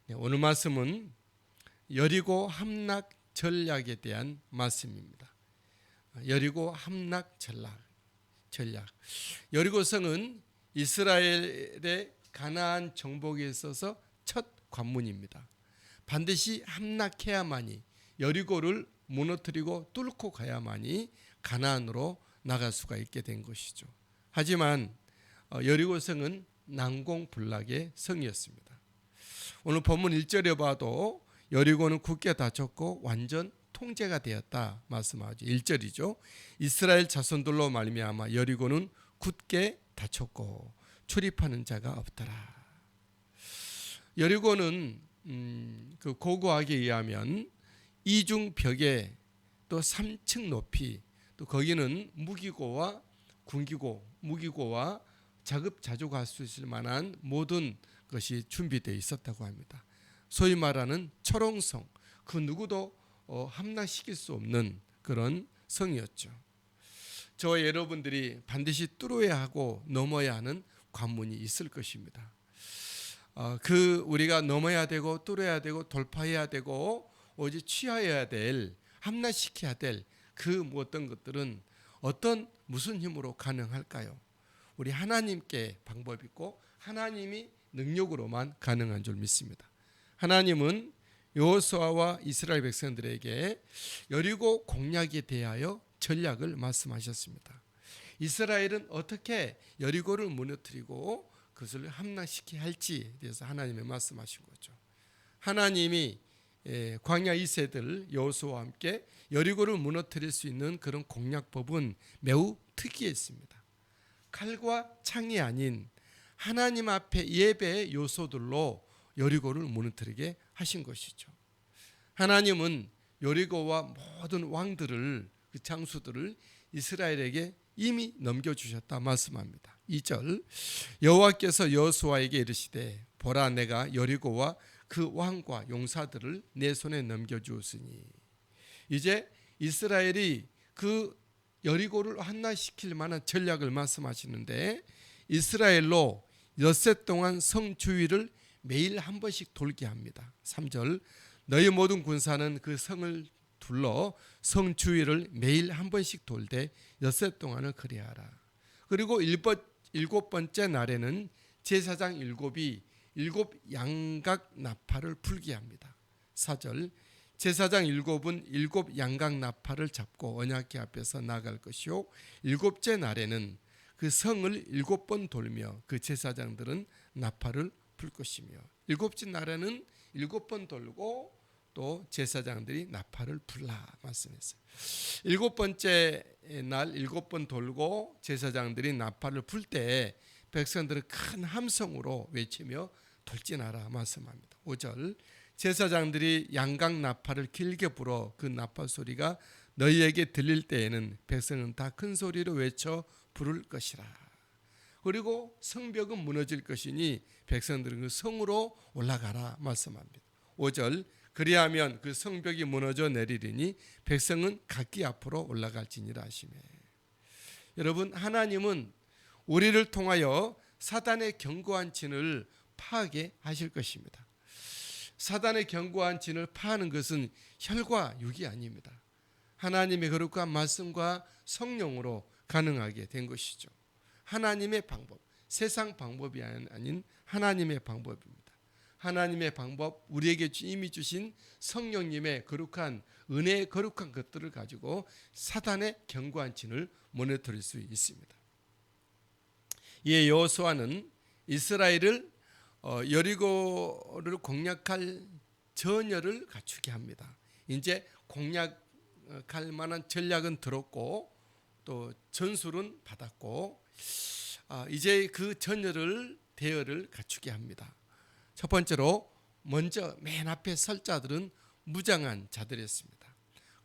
오늘 말씀은 여리고 함락 전략에 대한 말씀입니다. 여리고 함락 전략. 여리고성은 이스라엘의 가나안 정복에 있어서 첫 관문입니다. 반드시 함락해야만이, 여리고를 무너뜨리고 뚫고 가야만이 가나안으로 나갈 수가 있게 된 것이죠. 하지만 여리고성은 난공불락의 성이었습니다. 오늘 본문 1절에 봐도 여리고는 굳게 닫혔고 완전 통제가 되었다 말씀하죠. 1절이죠. 이스라엘 자손들로 말미암아 여리고는 굳게 닫혔고 출입하는 자가 없더라. 여리고는 그 고고학에 의하면 이중벽에 또 3층 높이, 또 거기는 무기고와 군기고, 무기고와 자급자족할 수 있을 만한 모든 것이 준비되어 있었다고 합니다. 소위 말하는 초롱성, 그 누구도 함락시킬 수 없는 그런 성이었죠. 저와 여러분들이 반드시 뚫어야 하고 넘어야 하는 관문이 있을 것입니다. 그 우리가 넘어야 되고 뚫어야 되고 돌파해야 되고 오직 취하여야 될, 함락시켜야 될 그 어떤 것들은 무슨 힘으로 가능할까요? 우리 하나님께 방법이 있고 하나님이 능력으로만 가능한 줄 믿습니다. 하나님은 여호수아와 이스라엘 백성들에게 여리고 공략에 대하여 전략을 말씀하셨습니다. 이스라엘은 어떻게 여리고를 무너뜨리고 그것을 함락시켜야 할지에 대해서 하나님이 말씀하신 거죠. 하나님이 광야 2세들 여호수아와 함께 여리고를 무너뜨릴 수 있는 그런 공략법은 매우 특이했습니다. 칼과 창이 아닌 하나님 앞에 예배의 요소들로 여리고를 무너뜨리게 하신 것이죠. 하나님은 여리고와 모든 왕들을, 그 장수들을 이스라엘에게 이미 넘겨주셨다 말씀합니다. 2절, 여호와께서 여호수아에게 이르시되 보라, 내가 여리고와 그 왕과 용사들을 내 손에 넘겨주었으니. 이제 이스라엘이 그 여리고를 함락시킬 만한 전략을 말씀하시는데, 이스라엘로 엿새 동안 성 주위를 매일 한 번씩 돌게 합니다. 3절, 너희 모든 군사는 그 성을 둘러 성 주위를 매일 한 번씩 돌되 엿새 동안을 그리하라. 그리고 일곱 번째 날에는 제사장 일곱 양각 나팔을 불게 합니다. 4절, 제사장 일곱은 일곱 양각 나팔을 잡고 언약궤 앞에서 나갈 것이요, 일곱째 날에는 그 성을 7번 돌며 그 제사장들은 나팔을 불 것이며, 일곱째 날에는 7번 돌고 또 제사장들이 나팔을 불라 말씀했어요. 7번째 날 7번 돌고 제사장들이 나팔을 불 때 백성들은 큰 함성으로 외치며 돌진하라 말씀합니다. 5절, 제사장들이 양각 나팔을 길게 불어 그 나팔 소리가 너희에게 들릴 때에는 백성은 다 큰 소리로 외쳐 부를 것이라. 그리고 성벽은 무너질 것이니 백성들은 그 성으로 올라가라 말씀합니다. 5절, 그리하면 그 성벽이 무너져 내리리니 백성은 각기 앞으로 올라갈지니라 하시매. 여러분, 하나님은 우리를 통하여 사단의 견고한 진을 파하게 하실 것입니다. 사단의 견고한 진을 파하는 것은 혈과 육이 아닙니다. 하나님의 거룩한 말씀과 성령으로 가능하게 된 것이죠. 하나님의 방법, 세상 방법이 아닌 하나님의 방법입니다. 하나님의 방법, 우리에게 이미 주신 성령님의 거룩한 은혜의 거룩한 것들을 가지고 사단의 견고한 진을 무너뜨릴 수 있습니다. 이에 여호수아는 이스라엘을 여리고를 공략할 전열을 갖추게 합니다. 이제 공략할 만한 전략은 들었고 또 전술은 받았고, 이제 그 전열을 대열을 갖추게 합니다. 첫 번째로 먼저 맨 앞에 설 자들은 무장한 자들이었습니다.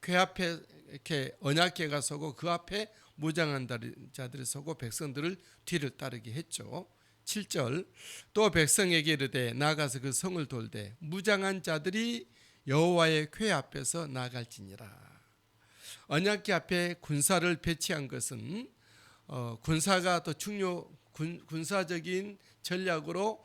궤 앞에 이렇게 언약궤가 서고 그 앞에 무장한 자들이 서고 백성들을 뒤를 따르게 했죠. 7절, 또 백성에게 이르되 나가서 그 성을 돌되 무장한 자들이 여호와의 궤 앞에서 나갈지니라. 언약궤 앞에 군사를 배치한 것은 군사가 더 군사적인 전략으로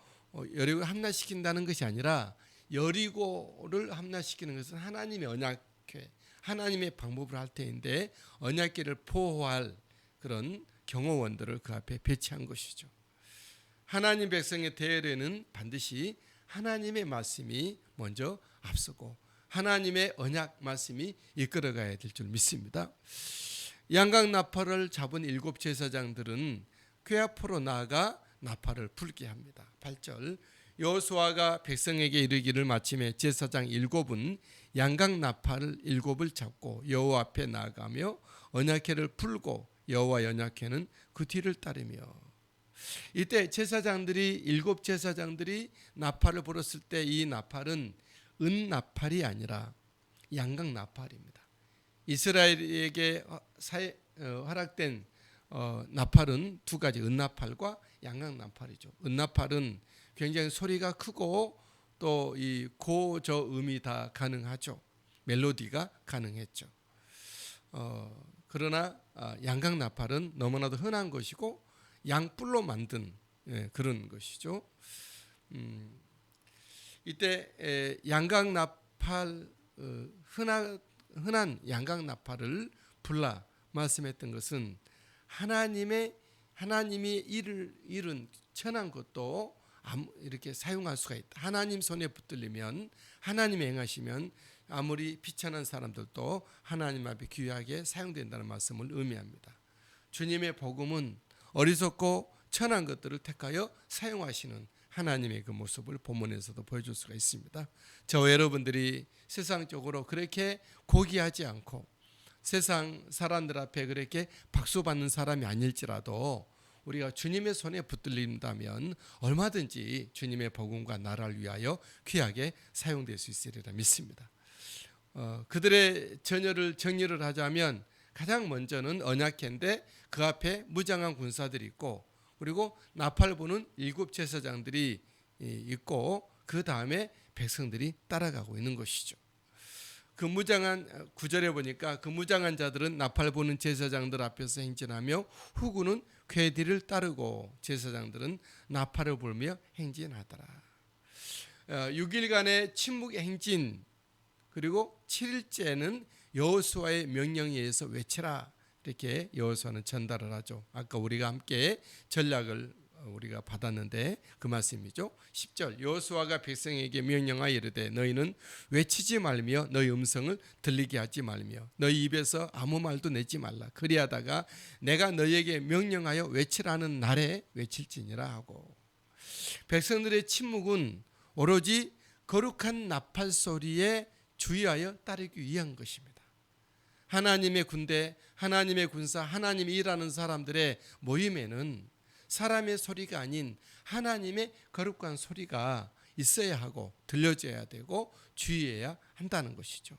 여리고를 함락시킨다는 것이 아니라 여리고를 함락시키는 것은 하나님의 언약궤, 하나님의 방법을 할 때인데 언약궤를 보호할 그런 경호원들을 그 앞에 배치한 것이죠. 하나님 백성의 대열에는 반드시 하나님의 말씀이 먼저 앞서고 하나님의 언약 말씀이 이끌어가야 될 줄 믿습니다. 양각 나팔을 잡은 7 제사장들은 궤 앞으로 나아가 나팔을 불게 합니다. 8절 여호수아가 백성에게 이르기를 마침에 제사장 7은 양각 나팔을 7을 잡고 여호와 앞에 나아가며 언약궤를 풀고 여호와 언약궤는 그 뒤를 따르며. 이때 제사장들이 7 제사장들이 나팔을 불었을 때 이 나팔은 은 나팔이 아니라 양각 나팔입니다. 이스라엘에게 허락된 나팔은 두 가지, 은나팔과 양각 나팔이죠. 은나팔은 굉장히 소리가 크고 또 이 고저음이 다 가능하죠. 멜로디가 가능했죠. 그러나 양각 나팔은 너무나도 흔한 것이고 양뿔로 만든 그런 것이죠. 이때 양각 나팔 흔한 양각 나팔을 불라 말씀했던 것은 하나님이 이룬 천한 것도 이렇게 사용할 수가 있다. 하나님 손에 붙들리면 하나님이 행하시면 아무리 비천한 사람들도 하나님 앞에 귀하게 사용된다는 말씀을 의미합니다. 주님의 복음은 어리석고 천한 것들을 택하여 사용하시는 하나님의 그 모습을 본문에서도 보여줄 수가 있습니다. 저와 여러분들이 세상적으로 그렇게 고귀하지 않고 세상 사람들 앞에 그렇게 박수받는 사람이 아닐지라도 우리가 주님의 손에 붙들린다면 얼마든지 주님의 복음과 나라를 위하여 귀하게 사용될 수 있으리라 믿습니다. 그들의 전열을 정리를 하자면 가장 먼저는 언약궤인데 그 앞에 무장한 군사들이 있고 그리고 나팔 부는 7 제사장들이 있고 그 다음에 백성들이 따라가고 있는 것이죠. 그 무장한 9절에 보니까 그 무장한 자들은 나팔 부는 제사장들 앞에서 행진하며 후구는 궤 뒤를 따르고 제사장들은 나팔을 불며 행진하더라. 6일간의 침묵의 행진 그리고 7일째는 여호수아의 명령에 의해서 외치라 이렇게 여호수아는 전달을 하죠. 아까 우리가 함께 전략을 우리가 받았는데 그 말씀이죠. 10절 여호수아가 백성에게 명령하여 이르되 너희는 외치지 말며 너희 음성을 들리게 하지 말며 너희 입에서 아무 말도 내지 말라. 그리하다가 내가 너희에게 명령하여 외치라는 날에 외칠지니라 하고. 백성들의 침묵은 오로지 거룩한 나팔 소리에 주의하여 따르기 위한 것입니다. 하나님의 군대, 하나님의 군사, 하나님이 일하는 사람들의 모임에는 사람의 소리가 아닌 하나님의 거룩한 소리가 있어야 하고 들려져야 되고 주의해야 한다는 것이죠.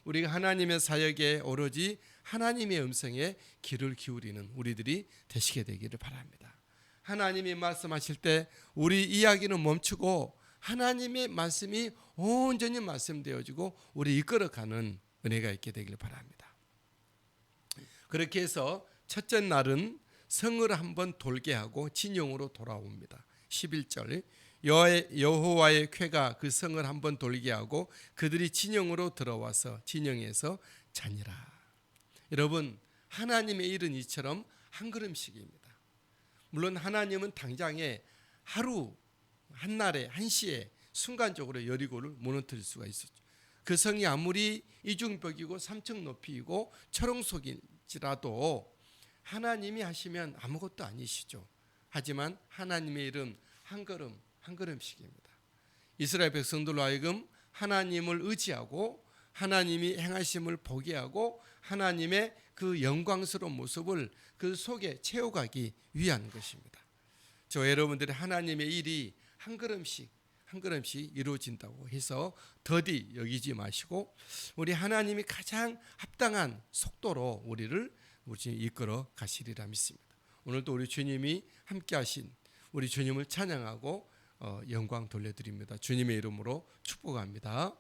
우리가 하나님의 사역에 오로지 하나님의 음성에 귀를 기울이는 우리들이 되시게 되기를 바랍니다. 하나님이 말씀하실 때 우리 이야기는 멈추고 하나님의 말씀이 온전히 말씀되어지고 우리 이끌어가는 은혜가 있게 되기를 바랍니다. 그렇게 해서 첫째 날은 성을 한번 돌게 하고 진영으로 돌아옵니다. 11절 여호와의 궤가 그 성을 한번 돌게 하고 그들이 진영으로 들어와서 진영에서 자니라. 여러분 하나님의 일은 이처럼 한 걸음씩입니다. 물론 하나님은 당장에 하루 한날에 한시에 순간적으로 여리고를 무너뜨릴 수가 있었죠. 그 성이 아무리 이중벽이고 3층 높이이고 초롱속일지라도 하나님이 하시면 아무것도 아니시죠. 하지만 하나님의 일은 한 걸음 한 걸음씩입니다. 이스라엘 백성들로 하여금 하나님을 의지하고 하나님이 행하심을 보게 하고 하나님의 그 영광스러운 모습을 그 속에 채워가기 위한 것입니다. 저 여러분들의 하나님의 일이 한 걸음씩 한 걸음씩 이루어진다고 해서 더디 여기지 마시고 우리 하나님이 가장 합당한 속도로 우리를 이끌어 가시리라 믿습니다. 오늘도 우리 주님이 함께 하신 우리 주님을 찬양하고 영광 돌려드립니다. 주님의 이름으로 축복합니다.